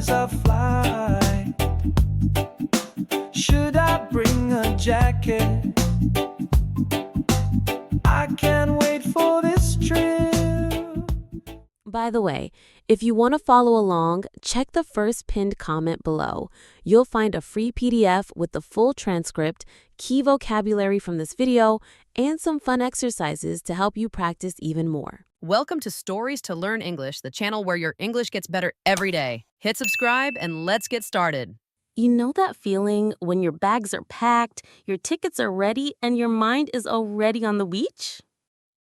is a fly. Should I bring a jacket? I can't wait for this trip. By the way, if you want to follow along, check the first pinned comment below. You'll find a free PDF with the full transcript, key vocabulary from this video, and some fun exercises to help you practice even more. Welcome to Stories to Learn English, the channel where your English gets better every day. Hit subscribe and let's get started. You know that feeling when your bags are packed, your tickets are ready, and your mind is already on the beach?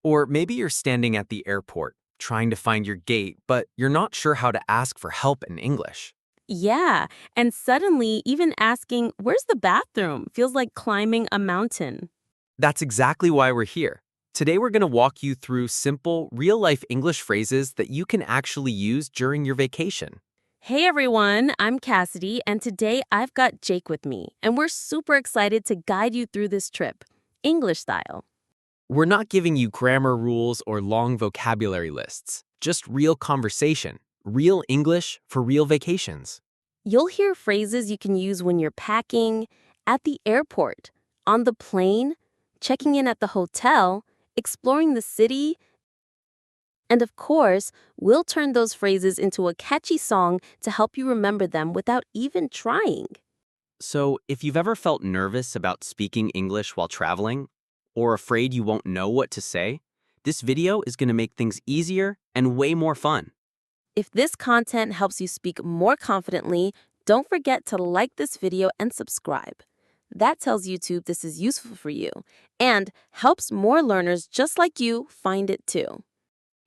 Or maybe you're standing at the airport, trying to find your gate, but you're not sure how to ask for help in English. Yeah, and suddenly even asking, "Where's the bathroom?" feels like climbing a mountain. That's exactly why we're here. Today we're going to walk you through simple, real-life English phrases that you can actually use during your vacation. Hey everyone, I'm Cassidy, and today I've got Jake with me, and we're super excited to guide you through this trip, English style. We're not giving you grammar rules or long vocabulary lists, just real conversation, real English for real vacations. You'll hear phrases you can use when you're packing, at the airport, on the plane, checking in at the hotel, exploring the city, and of course, we'll turn those phrases into a catchy song to help you remember them without even trying. So, if you've ever felt nervous about speaking English while traveling, or afraid you won't know what to say, this video is going to make things easier and way more fun. If this content helps you speak more confidently, don't forget to like this video and subscribe. That tells YouTube this is useful for you and helps more learners just like you find it too.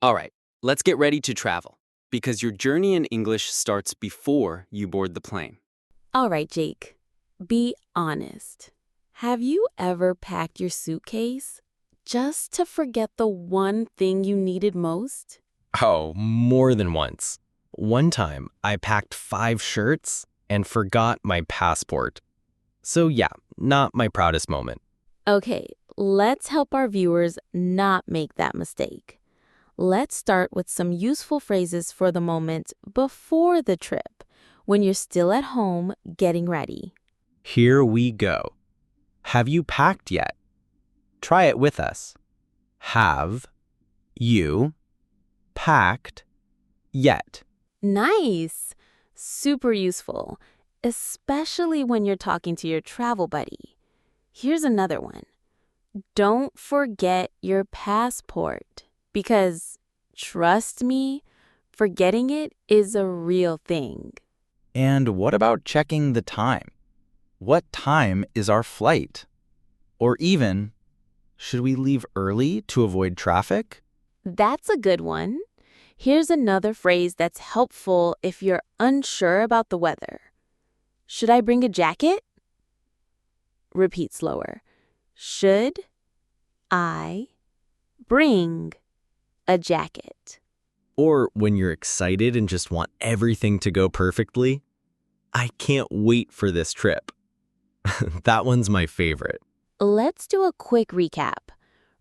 All right, let's get ready to travel, because your journey in English starts before you board the plane. All right, Jake, be honest. Have you ever packed your suitcase just to forget the one thing you needed most? Oh, more than once. One time, I packed 5 shirts and forgot my passport. So yeah, not my proudest moment. Okay, let's help our viewers not make that mistake. Let's start with some useful phrases for the moment before the trip, when you're still at home getting ready. Here we go. Have you packed yet? Try it with us. Have you packed yet? Nice! Super useful, especially when you're talking to your travel buddy. Here's another one. Don't forget your passport, because, trust me, forgetting it is a real thing. And what about checking the time? What time is our flight? Or even, should we leave early to avoid traffic? That's a good one. Here's another phrase that's helpful if you're unsure about the weather. Should I bring a jacket? Repeat slower. Should I bring a jacket? Or when you're excited and just want everything to go perfectly, I can't wait for this trip. That one's my favorite. Let's do a quick recap.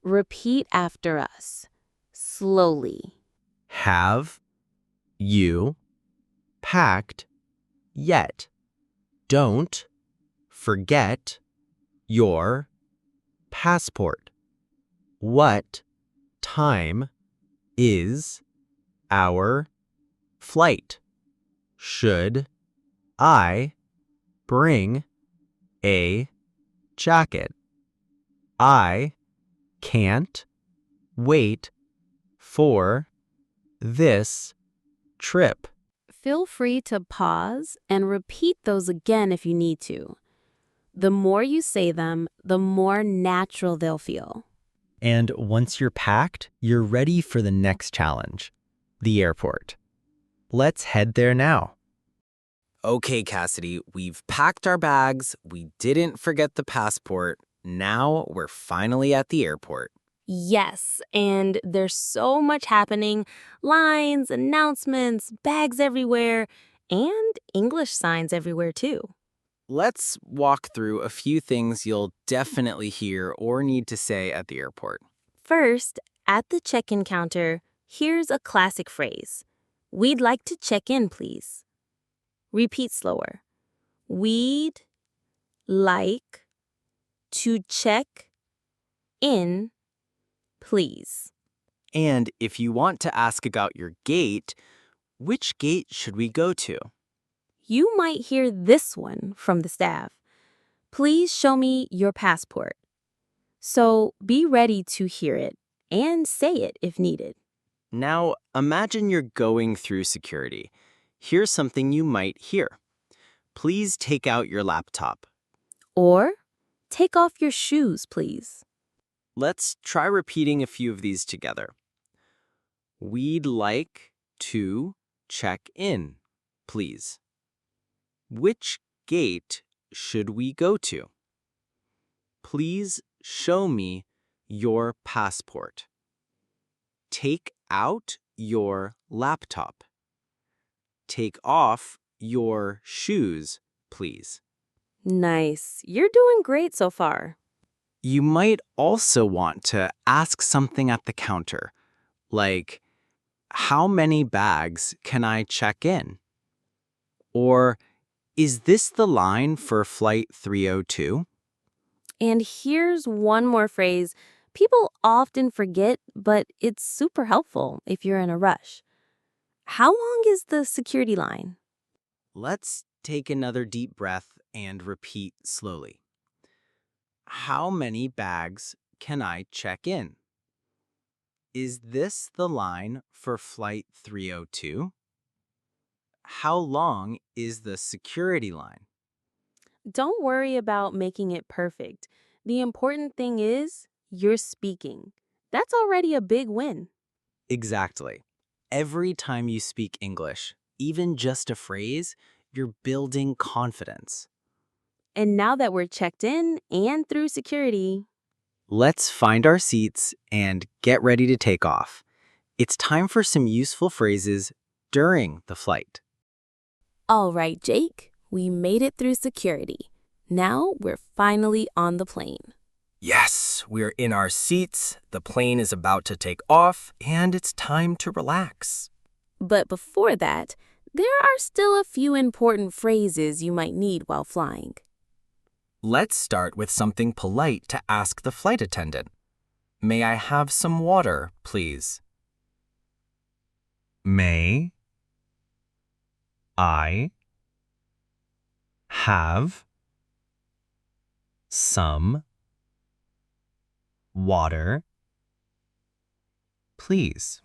Repeat after us, slowly. Have you packed yet? Don't forget your passport. What time is our flight? Should I bring a jacket? I can't wait for this trip. Feel free to pause and repeat those again if you need to. The more you say them, the more natural they'll feel. And once you're packed, you're ready for the next challenge, the airport. Let's head there now. Okay, Cassidy, we've packed our bags, we didn't forget the passport, now we're finally at the airport. Yes, and there's so much happening. Lines, announcements, bags everywhere, and English signs everywhere too. Let's walk through a few things you'll definitely hear or need to say at the airport. First, at the check-in counter, here's a classic phrase. We'd like to check in, please. Repeat slower. We'd like to check in, please. And if you want to ask about your gate, which gate should we go to? You might hear this one from the staff. Please show me your passport. So be ready to hear it and say it if needed. Now, imagine you're going through security. Here's something you might hear. Please take out your laptop. Or take off your shoes, please. Let's try repeating a few of these together. We'd like to check in, please. Which gate should we go to? Please show me your passport. Take out your laptop. Take off your shoes, please. Nice. You're doing great so far. You might also want to ask something at the counter, like, how many bags can I check in? Or, is this the line for Flight 302? And here's one more phrase people often forget, but it's super helpful if you're in a rush. How long is the security line? Let's take another deep breath and repeat slowly. How many bags can I check in? Is this the line for Flight 302? How long is the security line? Don't worry about making it perfect. The important thing is you're speaking. That's already a big win. Exactly. Every time you speak English, even just a phrase, you're building confidence. And now that we're checked in and through security, Let's find our seats and get ready to take off. It's time for some useful phrases during the flight. all right, Jake, we made it through security. Now we're finally on the plane. Yes, we're in our seats, the plane is about to take off, and it's time to relax. But before that, there are still a few important phrases you might need while flying. Let's start with something polite to ask the flight attendant. May I have some water, please? May I have some water, please?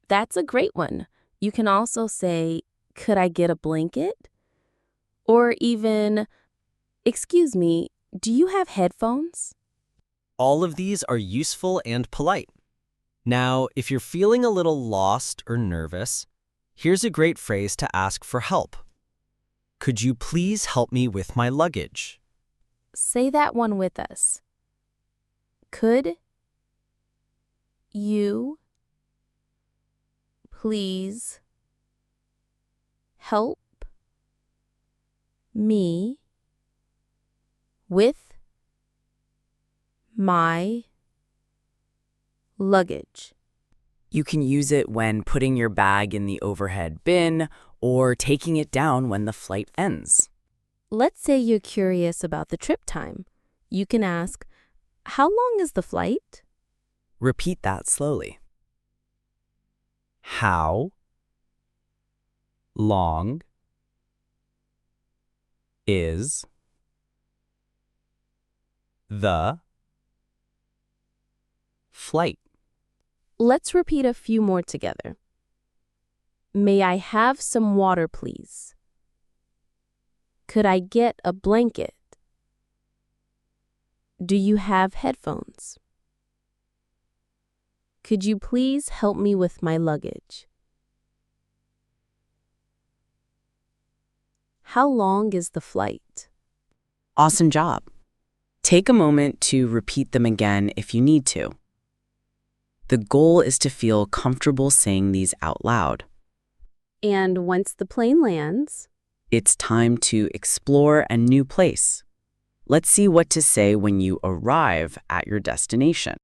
That's a great one. You can also say, could I get a blanket? Or even, excuse me, do you have headphones? All of these are useful and polite. Now, if you're feeling a little lost or nervous, here's a great phrase to ask for help. Could you please help me with my luggage? Say that one with us. Could you please help me with my luggage? You can use it when putting your bag in the overhead bin or taking it down when the flight ends. Let's say you're curious about the trip time. You can ask, how long is the flight? Repeat that slowly. How long is the flight? Let's repeat a few more together. May I have some water, please? Could I get a blanket? Do you have headphones? Could you please help me with my luggage? How long is the flight? Awesome job. Take a moment to repeat them again if you need to. The goal is to feel comfortable saying these out loud. And once the plane lands, It's time to explore a new place. Let's see what to say when you arrive at your destination.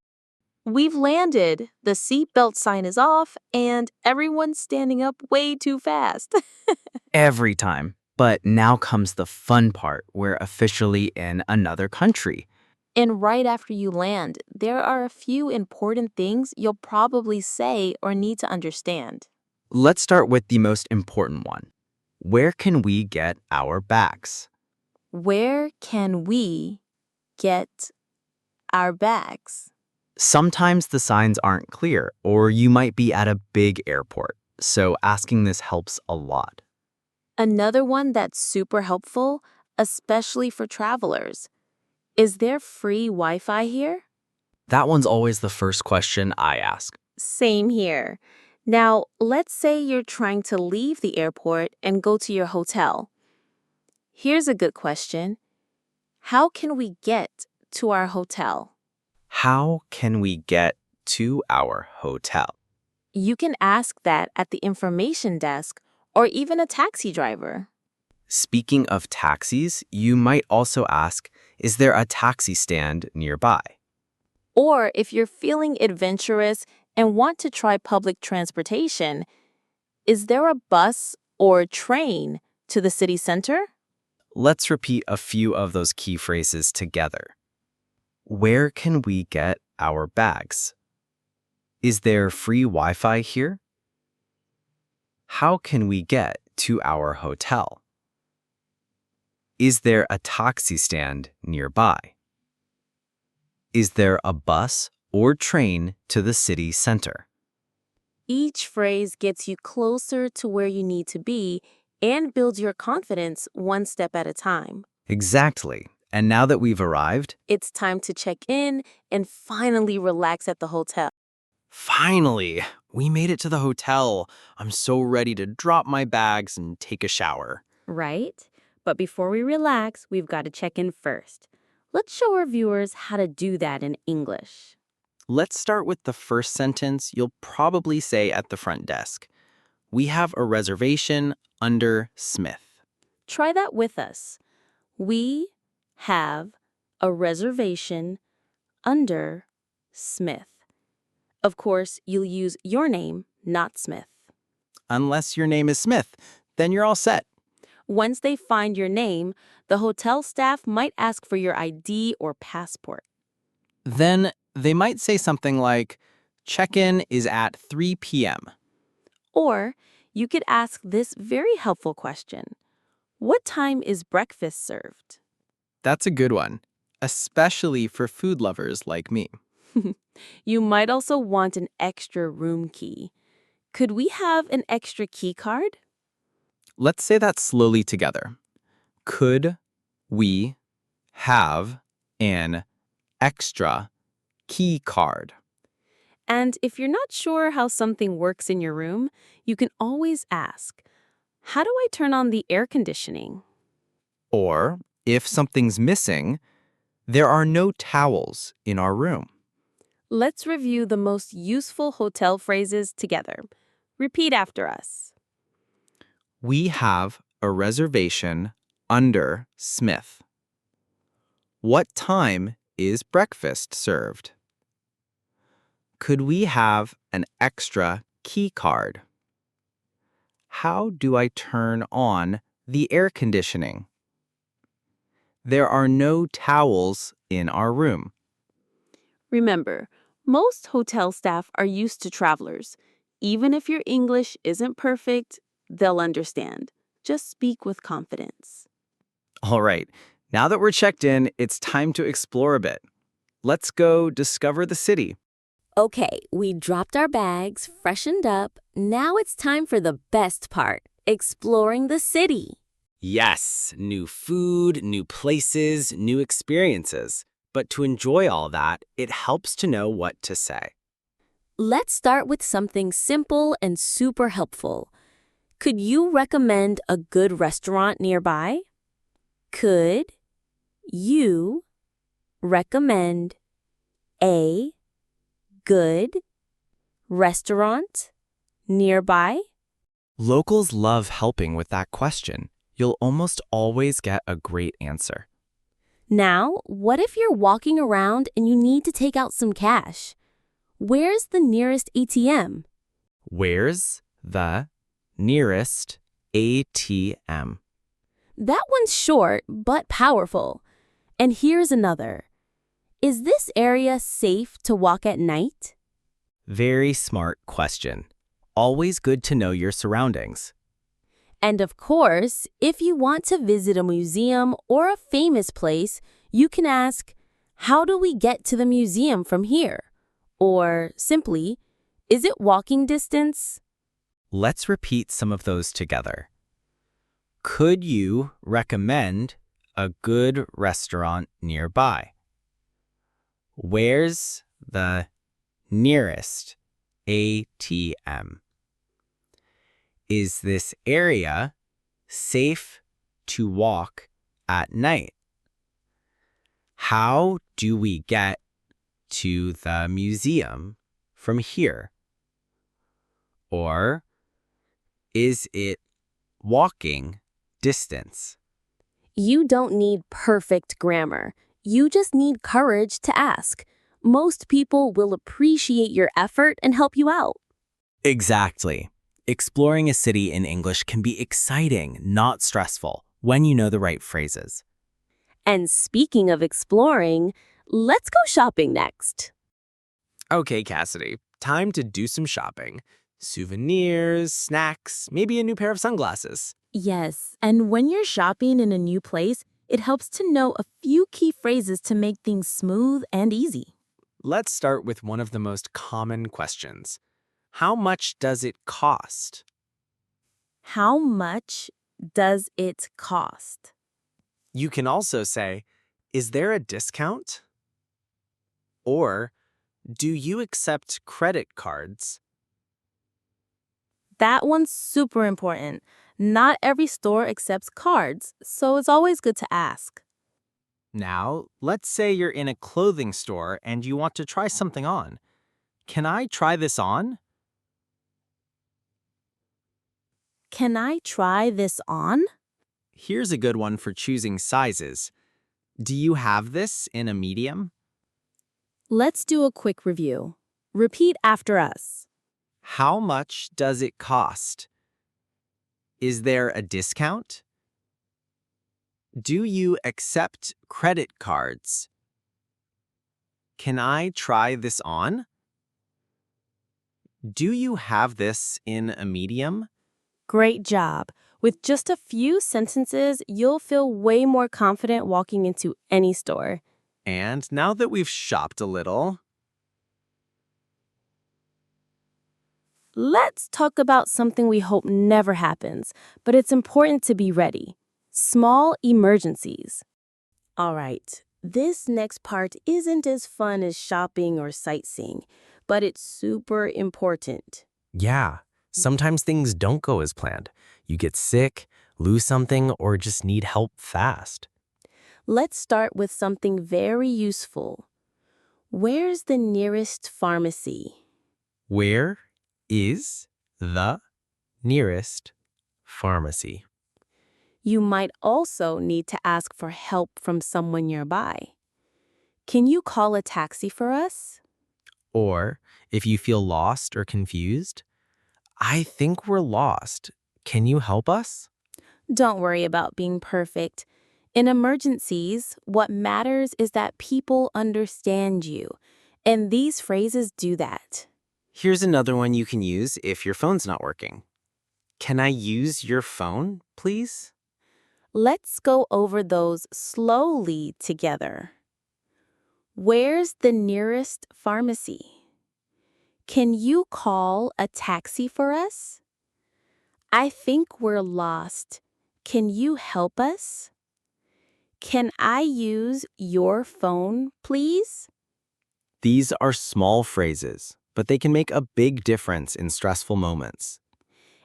We've landed, the seatbelt sign is off, and everyone's standing up way too fast. Every time. But now comes the fun part. We're officially in another country. And right after you land, there are a few important things you'll probably say or need to understand. Let's start with the most important one. Where can we get our bags? Where can we get our bags? Sometimes the signs aren't clear, or you might be at a big airport, so asking this helps a lot. Another one that's super helpful, especially for travelers. Is there free Wi-Fi here? That one's always the first question I ask. Same here. Now, let's say you're trying to leave the airport and go to your hotel. Here's a good question. How can we get to our hotel? How can we get to our hotel? You can ask that at the information desk or even a taxi driver. Speaking of taxis, you might also ask, is there a taxi stand nearby? Or if you're feeling adventurous and want to try public transportation, is there a bus or train to the city center? Let's repeat a few of those key phrases together. Where can we get our bags? Is there free Wi-Fi here? How can we get to our hotel? Is there a taxi stand nearby? Is there a bus or train to the city center? Each phrase gets you closer to where you need to be and builds your confidence one step at a time. Exactly. And now that we've arrived, It's time to check in and finally relax at the hotel. Finally, we made it to the hotel. I'm so ready to drop my bags and take a shower. Right? But before we relax, we've got to check in first. Let's show our viewers how to do that in English. Let's start with the first sentence you'll probably say at the front desk. We have a reservation under Smith. Try that with us. We have a reservation under Smith. Of course, you'll use your name, not Smith. Unless your name is Smith, then you're all set. Once they find your name, the hotel staff might ask for your ID or passport. Then they might say something like, check-in is at 3 p.m. Or you could ask this very helpful question. What time is breakfast served? That's a good one, especially for food lovers like me. You might also want an extra room key. Could we have an extra key card? Let's say that slowly together. Could we have an extra key card? And if you're not sure how something works in your room, you can always ask, how do I turn on the air conditioning? Or, if something's missing, there are no towels in our room. Let's review the most useful hotel phrases together. Repeat after us. We have a reservation under Smith. What time is breakfast served? Could we have an extra key card? How do I turn on the air conditioning? There are no towels in our room. Remember, most hotel staff are used to travelers. Even if your English isn't perfect, they'll understand. Just speak with confidence. All right, now that we're checked in, it's time to explore a bit. Let's go discover the city. Okay, we dropped our bags, freshened up. Now it's time for the best part, exploring the city. Yes, new food, new places, new experiences. But to enjoy all that, it helps to know what to say. Let's start with something simple and super helpful. Could you recommend a good restaurant nearby? Could you recommend a good restaurant nearby? locals love helping with that question. You'll almost always get a great answer. Now, what if you're walking around and you need to take out some cash? Where's the nearest ATM? Where's the nearest ATM? That one's short but powerful. And here's another. Is this area safe to walk at night? Very smart question. Always good to know your surroundings. And of course, if you want to visit a museum or a famous place, you can ask, how do we get to the museum from here? Or simply, is it walking distance? Let's repeat some of those together. Could you recommend a good restaurant nearby? Where's the nearest ATM? Is this area safe to walk at night? How do we get to the museum from here? Or is it walking distance? You don't need perfect grammar. You just need courage to ask. Most people will appreciate your effort and help you out. Exactly. Exploring a city in English can be exciting, not stressful, when you know the right phrases. And speaking of exploring, let's go shopping next. Okay, Cassidy, time to do some shopping. Souvenirs, snacks, maybe a new pair of sunglasses. Yes, and when you're shopping in a new place, it helps to know a few key phrases to make things smooth and easy. Let's start with one of the most common questions. How much does it cost? How much does it cost? You can also say, is there a discount? Or, do you accept credit cards? That one's super important. Not every store accepts cards, so it's always good to ask. Now, let's say you're in a clothing store and you want to try something on. Can I try this on? Can I try this on? Here's a good one for choosing sizes. Do you have this in a medium? Let's do a quick review. Repeat after us. How much does it cost? Is there a discount? Do you accept credit cards? Can I try this on? Do you have this in a medium? Great job. With just a few sentences, you'll feel way more confident walking into any store. And now that we've shopped a little, Let's talk about something we hope never happens, but it's important to be ready. Small emergencies. All right, this next part isn't as fun as shopping or sightseeing, but it's super important. Yeah, sometimes things don't go as planned. You get sick, lose something, or just need help fast. Let's start with something very useful. Where's the nearest pharmacy? Where is the nearest pharmacy? You might also need to ask for help from someone nearby. Can you call a taxi for us? Or, if you feel lost or confused, I think we're lost. Can you help us? Don't worry about being perfect. In emergencies, what matters is that people understand you, and these phrases do that. here's another one you can use if your phone's not working. Can I use your phone, please? Let's go over those slowly together. Where's the nearest pharmacy? Can you call a taxi for us? I think we're lost. Can you help us? Can I use your phone, please? These are small phrases, but they can make a big difference in stressful moments.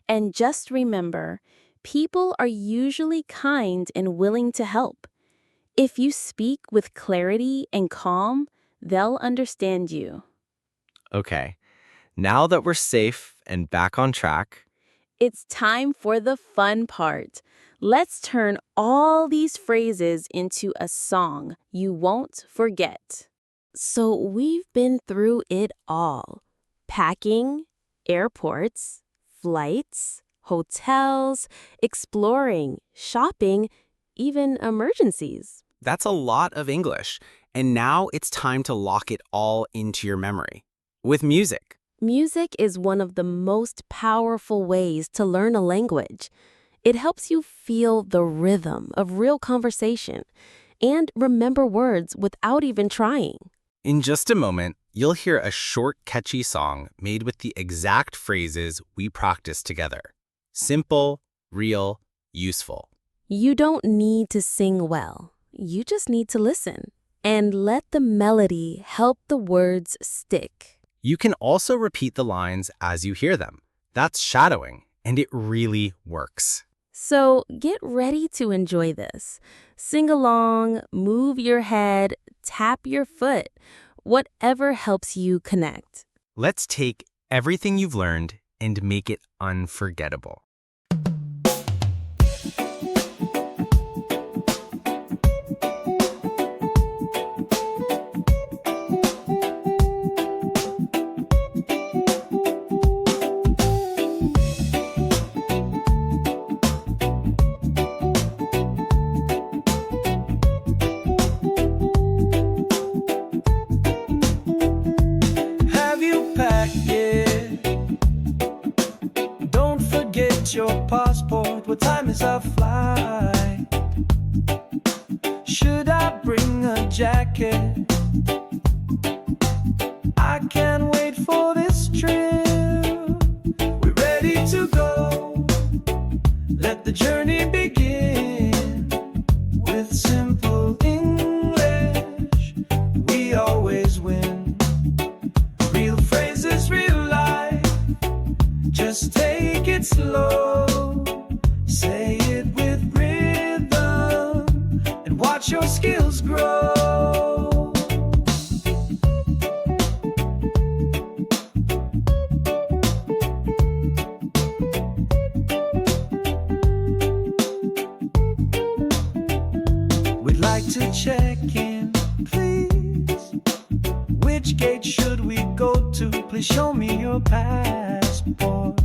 And just remember, people are usually kind and willing to help. If you speak with clarity and calm, they'll understand you. Okay, now that we're safe and back on track, It's time for the fun part. Let's turn all these phrases into a song you won't forget. So we've been through it all. Packing, airports, flights, hotels, exploring, shopping, even emergencies. That's a lot of English, and now it's time to lock it all into your memory. With music. Music is one of the most powerful ways to learn a language. It helps you feel the rhythm of real conversation and remember words without even trying. In just a moment, you'll hear a short, catchy song made with the exact phrases we practiced together. Simple, real, useful. You don't need to sing well. You just need to listen and let the melody help the words stick. You can also repeat the lines as you hear them. That's shadowing, and it really works. So get ready to enjoy this. Sing along, move your head, tap your foot, whatever helps you connect. Let's take everything you've learned and make it unforgettable. Have you packed it? Don't forget your passport. What time is our flight? Should I bring a jacket? I can't wait for this trip. We're ready to go. Let the journey begin. With simple English, we always win. Real phrases, real life. Just take it slow. Say it with rhythm and watch your skills grow. We'd like to check in, please. Which gate should we go to? Please show me your passport.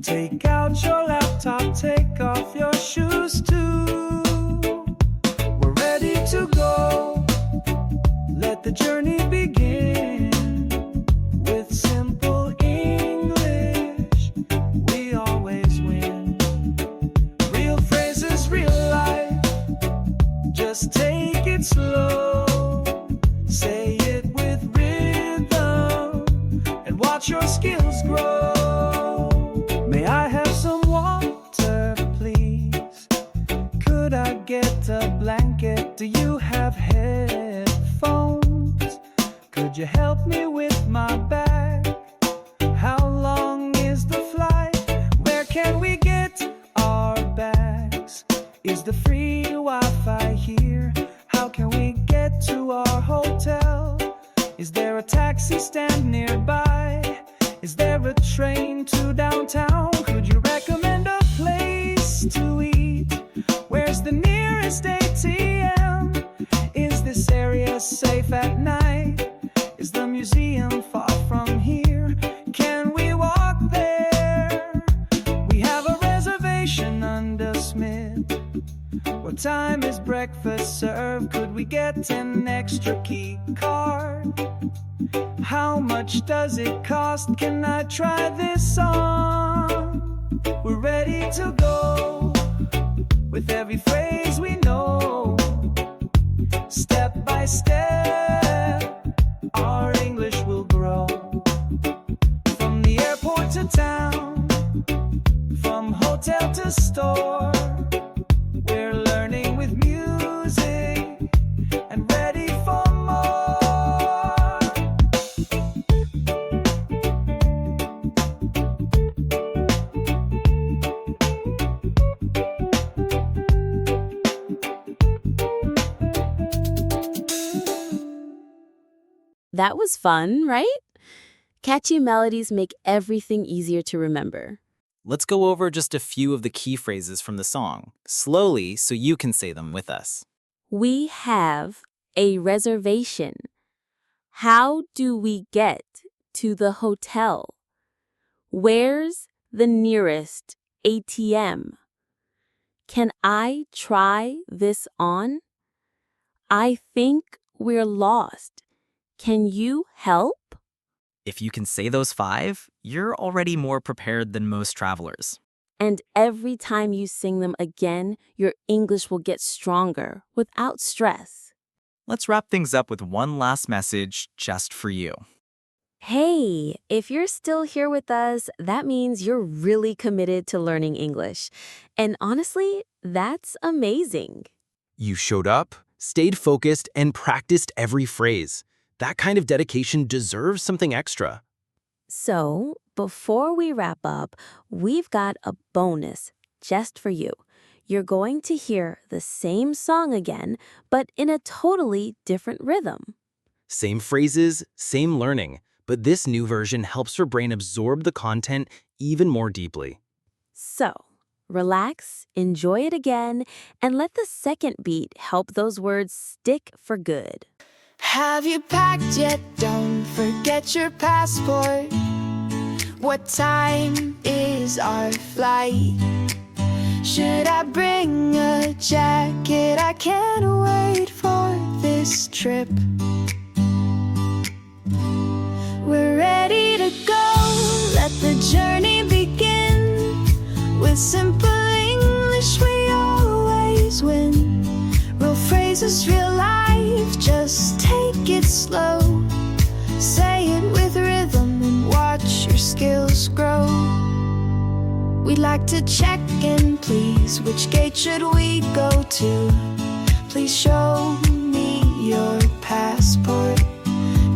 Take out your laptop, take off your shoes too. We're ready to go. Let the journey begin. With simple English, we always win. Real phrases, real life. Just take it slow. Say it with rhythm and watch your skills grow. May I have some water, please? Could I get a blanket? Do you have headphones? Could you help me with my bag? How long is the flight? Where can we get our bags? Is the free Wi-Fi here? How can we get to our hotel? Is there a taxi stand nearby? Is there a train to downtown? Could you recommend a place to eat? Where's the nearest ATM? Is this area safe at night? Is the museum far from here? Can we walk there? We have a reservation under Smith. What time is breakfast served? Could we get an extra key card? How much does it cost? Can I try this on? We're ready to go. With every phrase we know. Step by step, our English will grow. From the airport to town, from hotel to store. We're learning with music and ready for more. That was fun, right? Catchy melodies make everything easier to remember. Let's go over just a few of the key phrases from the song, slowly so you can say them with us. We have a reservation. How do we get to the hotel? Where's the nearest ATM? Can I try this on? I think we're lost. Can you help? If you can say those 5, you're already more prepared than most travelers. And every time you sing them again, your English will get stronger without stress. Let's wrap things up with one last message just for you. Hey, if you're still here with us, that means you're really committed to learning English. And honestly, that's amazing. You showed up, stayed focused, and practiced every phrase. That kind of dedication deserves something extra. So, before we wrap up, we've got a bonus just for you. You're going to hear the same song again, but in a totally different rhythm. Same phrases, same learning, but this new version helps your brain absorb the content even more deeply. So, relax, enjoy it again, and let the second beat help those words stick for good. Have you packed yet? Don't forget your passport. What time is our flight? Should I bring a jacket? I can't wait for this trip. We're ready to go. Let the journey begin. With simple English we always win. Real phrases, real life, just take it slow. Say it with rhythm and watch your skills grow. We'd like to check in, please. Which gate should we go to? Please show me your passport.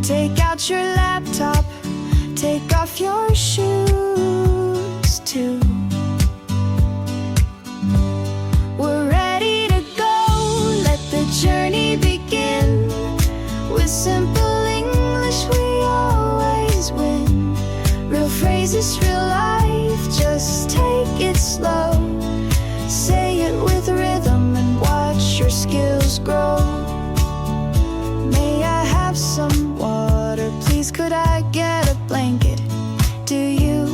Take out your laptop, take off your shoes too. We're ready to go, let the journey begin. With simple English we always win. Real phrases, real life, just take it slow. Say it with rhythm and watch your skills grow. May I have some water, please? Could I get a blanket? Do you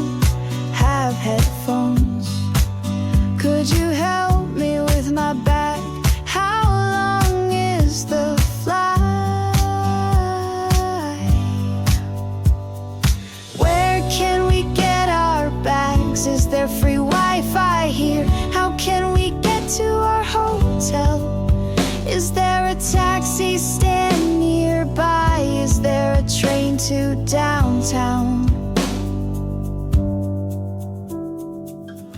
have headphones? Could you help me with my bag? How long is the flight? Where can we get our bags? Is there free Wi-Fi here? How can we get to our hotel? Is there a taxi stand nearby? Is there a train to downtown?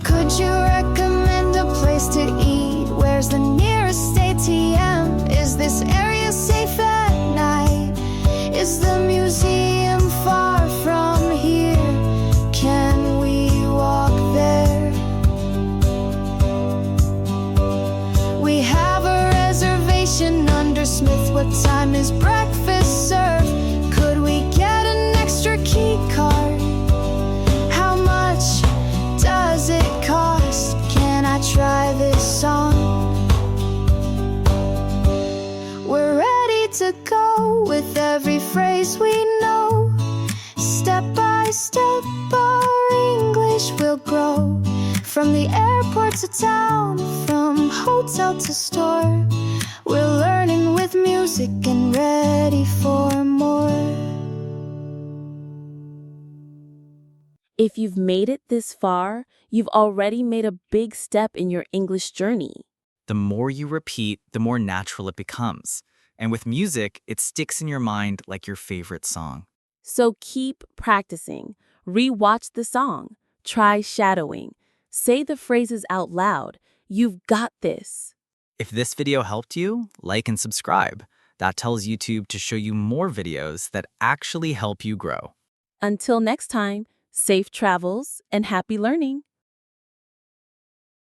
Could you recommend a place to eat? Where's the nearest ATM? Is this area safe at night? Is the museum far from here? Can we walk there? We have a reservation under Smith. What time is breakfast served? Could we get an extra key card? How much does it cost? Can I try this on? We're ready to go with every phrase we know. Step by step our English will grow. From the airport to town, from hotel to store, we're learning with music and ready for more. If you've made it this far, you've already made a big step in your English journey. The more you repeat, the more natural it becomes. And with music, it sticks in your mind like your favorite song. So keep practicing. Re-watch the song. Try shadowing. Say the phrases out loud. You've got this. If this video helped you, like and subscribe. That tells YouTube to show you more videos that actually help you grow. Until next time, safe travels and happy learning.